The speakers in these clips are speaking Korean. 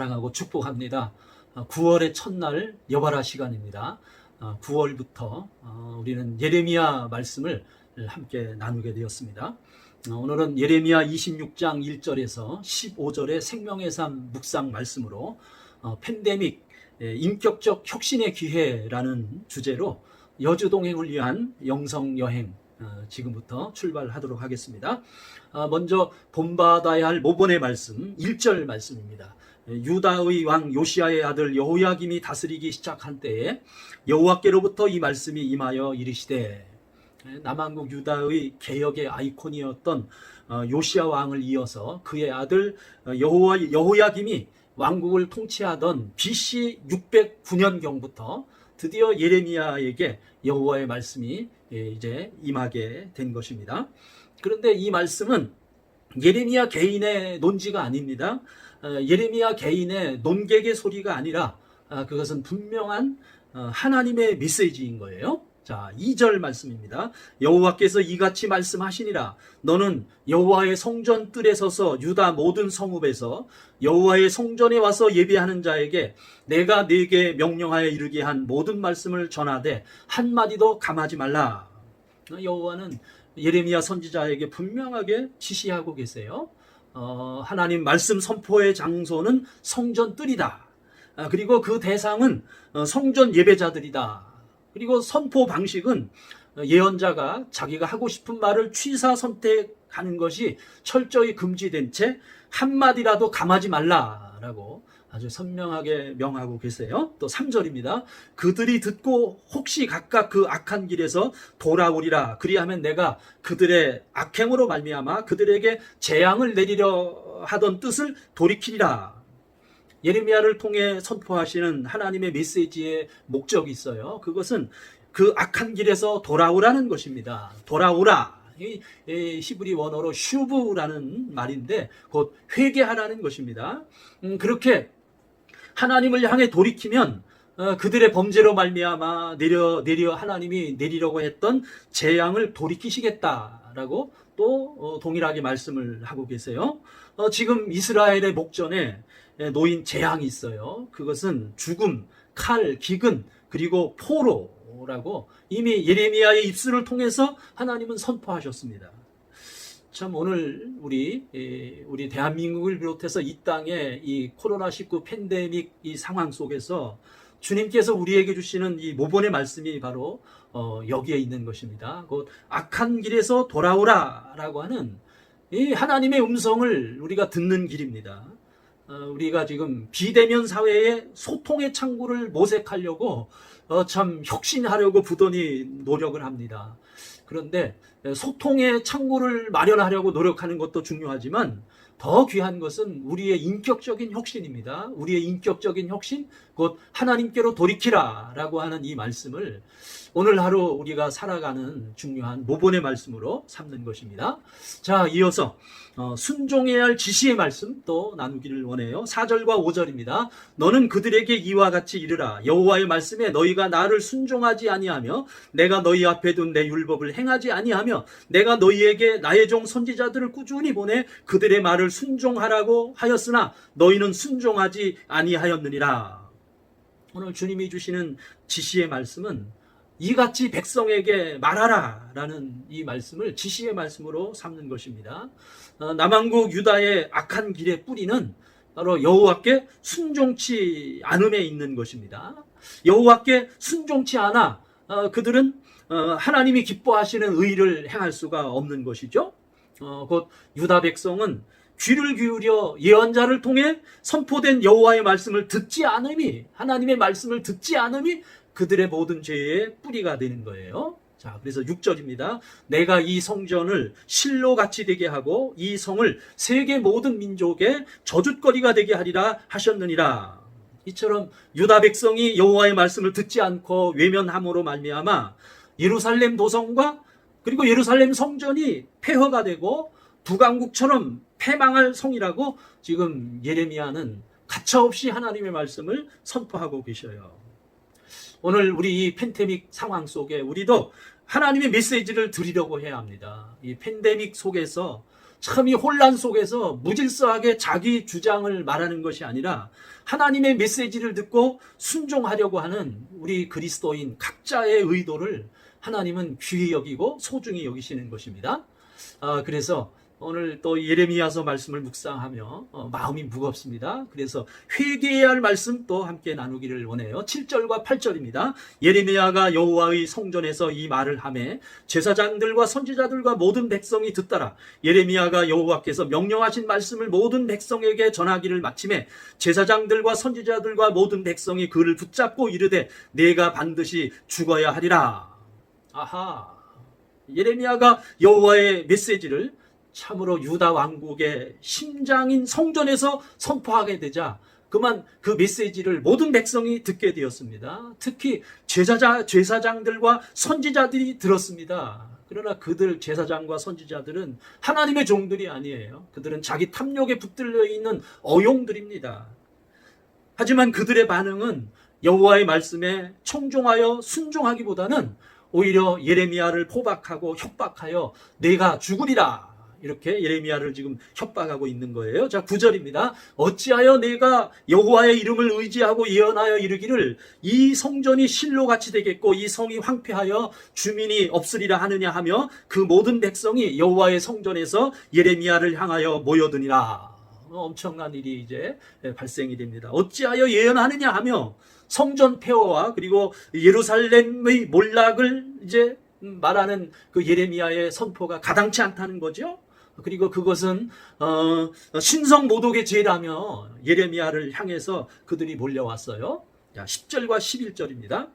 사랑하고 축복합니다. 9월의 첫날 여바라 시간입니다. 9월부터 우리는 예레미야 말씀을 함께 나누게 되었습니다. 오늘은 예레미야 26장 1절에서 15절의 생명의 삶 묵상 말씀으로 팬데믹 인격적 혁신의 기회라는 주제로 여주동행을 위한 영성여행 지금부터 출발하도록 하겠습니다. 먼저 본받아야 할 모본의 말씀 1절 말씀입니다. 유다의 왕 요시야의 아들 여호야김이 다스리기 시작한 때에 여호와께로부터 이 말씀이 임하여 이르시되, 남한국 유다의 개혁의 아이콘이었던 요시야 왕을 이어서 그의 아들 여호야김이 왕국을 통치하던 BC 609년경부터 드디어 예레미야에게 여호와의 말씀이 이제 임하게 된 것입니다. 그런데 이 말씀은 예레미야 개인의 논지가 아닙니다. 예레미야 개인의 논객의 소리가 아니라 그것은 분명한 하나님의 메시지인 거예요. 자, 2절 말씀입니다. 여호와께서 이같이 말씀하시니라. 너는 여호와의 성전 뜰에 서서 유다 모든 성읍에서 여호와의 성전에 와서 예배하는 자에게 내가 네게 명령하여 이르게 한 모든 말씀을 전하되 한마디도 감하지 말라. 여호와는 예레미야 선지자에게 분명하게 지시하고 계세요. 하나님 말씀 선포의 장소는 성전 뜰이다. 그리고 그 대상은 성전 예배자들이다. 그리고 선포 방식은 예언자가 자기가 하고 싶은 말을 취사 선택하는 것이 철저히 금지된 채 한마디라도 감하지 말라라고 아주 선명하게 명하고 계세요. 또 3절입니다. 그들이 듣고 혹시 각각 그 악한 길에서 돌아오리라. 그리하면 내가 그들의 악행으로 말미암아 그들에게 재앙을 내리려 하던 뜻을 돌이키리라. 예레미야를 통해 선포하시는 하나님의 메시지의 목적이 있어요. 그것은 그 악한 길에서 돌아오라는 것입니다. 돌아오라. 히브리 원어로 슈브라는 말인데 곧 회개하라는 것입니다. 그렇게 하나님을 향해 돌이키면 그들의 범죄로 말미암아 하나님이 내리려고 했던 재앙을 돌이키시겠다라고 또 동일하게 말씀을 하고 계세요. 지금 이스라엘의 목전에 놓인 재앙이 있어요. 그것은 죽음, 칼, 기근, 그리고 포로라고 이미 예레미야의 입술을 통해서 하나님은 선포하셨습니다. 참 오늘 우리 대한민국을 비롯해서 이 땅의 이 코로나19 팬데믹 이 상황 속에서 주님께서 우리에게 주시는 이 모본의 말씀이 바로 여기에 있는 것입니다. 곧 악한 길에서 돌아오라라고 하는 이 하나님의 음성을 우리가 듣는 길입니다. 우리가 지금 비대면 사회의 소통의 창구를 모색하려고 참 혁신하려고 부단히 노력을 합니다. 그런데 소통의 창구를 마련하려고 노력하는 것도 중요하지만 더 귀한 것은 우리의 인격적인 혁신입니다. 우리의 인격적인 혁신, 곧 하나님께로 돌이키라라고 하는 이 말씀을 오늘 하루 우리가 살아가는 중요한 모본의 말씀으로 삼는 것입니다. 자, 이어서 순종해야 할 지시의 말씀 또 나누기를 원해요. 4절과 5절입니다. 너는 그들에게 이와 같이 이르라. 여호와의 말씀에 너희가 나를 순종하지 아니하며 내가 너희 앞에 둔 내 율법을 행하지 아니하며 내가 너희에게 나의 종 선지자들을 꾸준히 보내 그들의 말을 순종하라고 하였으나 너희는 순종하지 아니하였느니라. 오늘 주님이 주시는 지시의 말씀은 이같이 백성에게 말하라 라는 이 말씀을 지시의 말씀으로 삼는 것입니다. 남한국 유다의 악한 길의 뿌리는 바로 여호와께 순종치 않음에 있는 것입니다. 여호와께 순종치 않아 그들은 하나님이 기뻐하시는 의를 행할 수가 없는 것이죠. 곧 유다 백성은 귀를 기울여 예언자를 통해 선포된 여호와의 말씀을 듣지 않음이, 하나님의 말씀을 듣지 않음이 그들의 모든 죄의 뿌리가 되는 거예요. 자, 그래서 6절입니다. 내가 이 성전을 실로같이 되게 하고 이 성을 세계 모든 민족의 저주거리가 되게 하리라 하셨느니라. 이처럼 유다 백성이 여호와의 말씀을 듣지 않고 외면함으로 말미암아 예루살렘 도성과 그리고 예루살렘 성전이 폐허가 되고 두강국처럼 패망할 성이라고 지금 예레미야는 가차없이 하나님의 말씀을 선포하고 계셔요. 오늘 우리 이 팬데믹 상황 속에 우리도 하나님의 메시지를 드리려고 해야 합니다. 이 팬데믹 속에서 참 이 혼란 속에서 무질서하게 자기 주장을 말하는 것이 아니라 하나님의 메시지를 듣고 순종하려고 하는 우리 그리스도인 각자의 의도를 하나님은 귀히 여기고 소중히 여기시는 것입니다. 그래서 오늘 또 예레미야서 말씀을 묵상하며 마음이 무겁습니다. 그래서 회개해야 할 말씀 또 함께 나누기를 원해요. 7절과 8절입니다. 예레미야가 여호와의 성전에서 이 말을 하매 제사장들과 선지자들과 모든 백성이 듣더라. 예레미야가 여호와께서 명령하신 말씀을 모든 백성에게 전하기를 마침에 제사장들과 선지자들과 모든 백성이 그를 붙잡고 이르되 내가 반드시 죽어야 하리라. 아하, 예레미야가 여호와의 메시지를 참으로 유다 왕국의 심장인 성전에서 선포하게 되자 그만 그 메시지를 모든 백성이 듣게 되었습니다. 특히 제사장들과 선지자들이 들었습니다. 그러나 그들 제사장과 선지자들은 하나님의 종들이 아니에요. 그들은 자기 탐욕에 붙들려 있는 어용들입니다. 하지만 그들의 반응은 여호와의 말씀에 청종하여 순종하기보다는 오히려 예레미야를 포박하고 협박하여 내가 죽으리라, 이렇게 예레미야를 지금 협박하고 있는 거예요. 자, 9절입니다. 어찌하여 내가 여호와의 이름을 의지하고 예언하여 이르기를 이 성전이 실로같이 되겠고 이 성이 황폐하여 주민이 없으리라 하느냐 하며 그 모든 백성이 여호와의 성전에서 예레미야를 향하여 모여드니라. 엄청난 일이 이제 발생이 됩니다. 어찌하여 예언하느냐 하며 성전 폐허와 그리고 예루살렘의 몰락을 이제 말하는 그 예레미야의 선포가 가당치 않다는 거죠. 그리고 그것은 신성 모독의 죄라며 예레미야를 향해서 그들이 몰려왔어요. 10절과 11절입니다.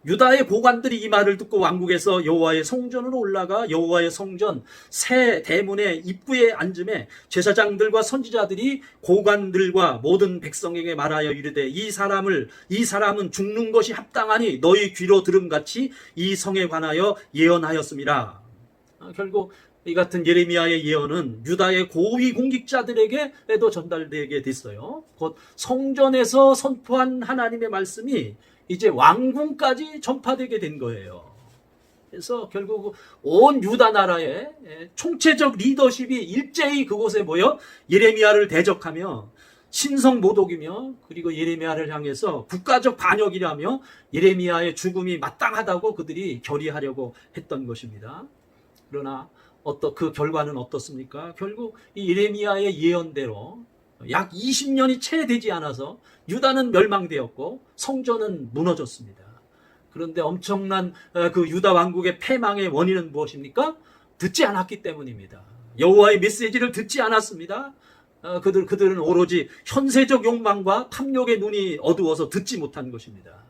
유다의 고관들이 이 말을 듣고 왕국에서 여호와의 성전으로 올라가 여호와의 성전 새 대문의 입구에 앉음에 제사장들과 선지자들이 고관들과 모든 백성에게 말하여 이르되 이 사람은 죽는 것이 합당하니 너희 귀로 들음같이 이 성에 관하여 예언하였음이라. 결국 이 같은 예레미야의 예언은 유다의 고위 공직자들에게도 전달되게 됐어요. 곧 성전에서 선포한 하나님의 말씀이 이제 왕궁까지 전파되게 된 거예요. 그래서 결국 온 유다 나라의 총체적 리더십이 일제히 그곳에 모여 예레미야를 대적하며 신성 모독이며 그리고 예레미야를 향해서 국가적 반역이라며 예레미야의 죽음이 마땅하다고 그들이 결의하려고 했던 것입니다. 그러나 그 결과는 어떻습니까? 결국 이 예레미야의 예언대로 약 20년이 채 되지 않아서 유다는 멸망되었고 성전은 무너졌습니다. 그런데 엄청난 그 유다 왕국의 패망의 원인은 무엇입니까? 듣지 않았기 때문입니다. 여호와의 메시지를 듣지 않았습니다. 그들은 오로지 현세적 욕망과 탐욕의 눈이 어두워서 듣지 못한 것입니다.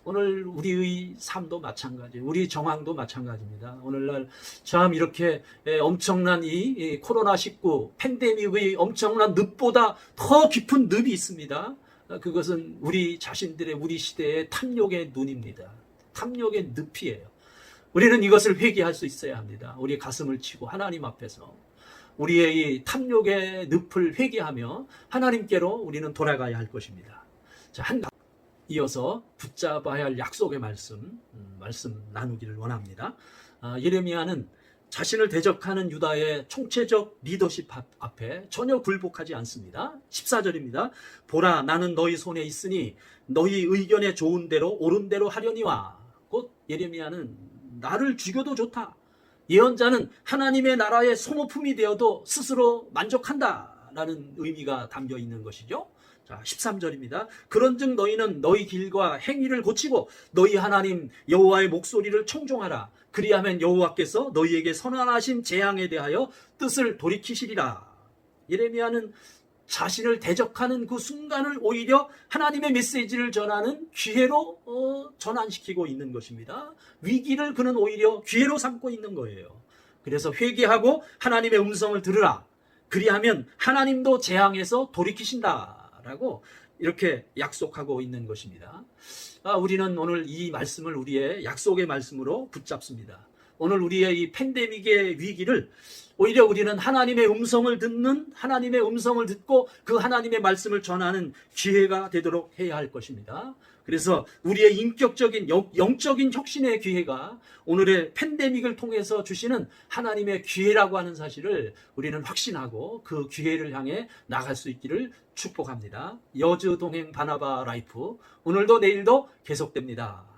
오늘 우리의 삶도 마찬가지, 우리 정황도 마찬가지입니다. 오늘날 참 이렇게 엄청난 이 코로나19 팬데믹의 엄청난 늪보다 더 깊은 늪이 있습니다. 그것은 우리 자신들의 우리 시대의 탐욕의 눈입니다. 탐욕의 늪이에요. 우리는 이것을 회개할 수 있어야 합니다. 우리 가슴을 치고 하나님 앞에서 우리의 이 탐욕의 늪을 회개하며 하나님께로 우리는 돌아가야 할 것입니다. 자, 이어서 붙잡아야 할 약속의 말씀 나누기를 원합니다. 예레미야는 자신을 대적하는 유다의 총체적 리더십 앞에 전혀 굴복하지 않습니다. 14절입니다. 보라, 나는 너희 손에 있으니 너희 의견에 좋은 대로 옳은 대로 하려니와. 곧 예레미야는 나를 죽여도 좋다. 예언자는 하나님의 나라의 소모품이 되어도 스스로 만족한다라는 의미가 담겨 있는 것이죠. 자, 13절입니다. 그런즉 너희는 너희 길과 행위를 고치고 너희 하나님 여호와의 목소리를 청종하라. 그리하면 여호와께서 너희에게 선언하신 재앙에 대하여 뜻을 돌이키시리라. 예레미야는 자신을 대적하는 그 순간을 오히려 하나님의 메시지를 전하는 기회로 전환시키고 있는 것입니다. 위기를 그는 오히려 기회로 삼고 있는 거예요. 그래서 회개하고 하나님의 음성을 들으라. 그리하면 하나님도 재앙에서 돌이키신다라고 이렇게 약속하고 있는 것입니다. 우리는 오늘 이 말씀을 우리의 약속의 말씀으로 붙잡습니다. 오늘 우리의 이 팬데믹의 위기를 오히려 우리는 하나님의 음성을 듣고 그 하나님의 말씀을 전하는 기회가 되도록 해야 할 것입니다. 그래서 우리의 인격적인 영적인 혁신의 기회가 오늘의 팬데믹을 통해서 주시는 하나님의 기회라고 하는 사실을 우리는 확신하고 그 기회를 향해 나갈 수 있기를 축복합니다. 여주 동행 바나바 라이프 오늘도 내일도 계속됩니다.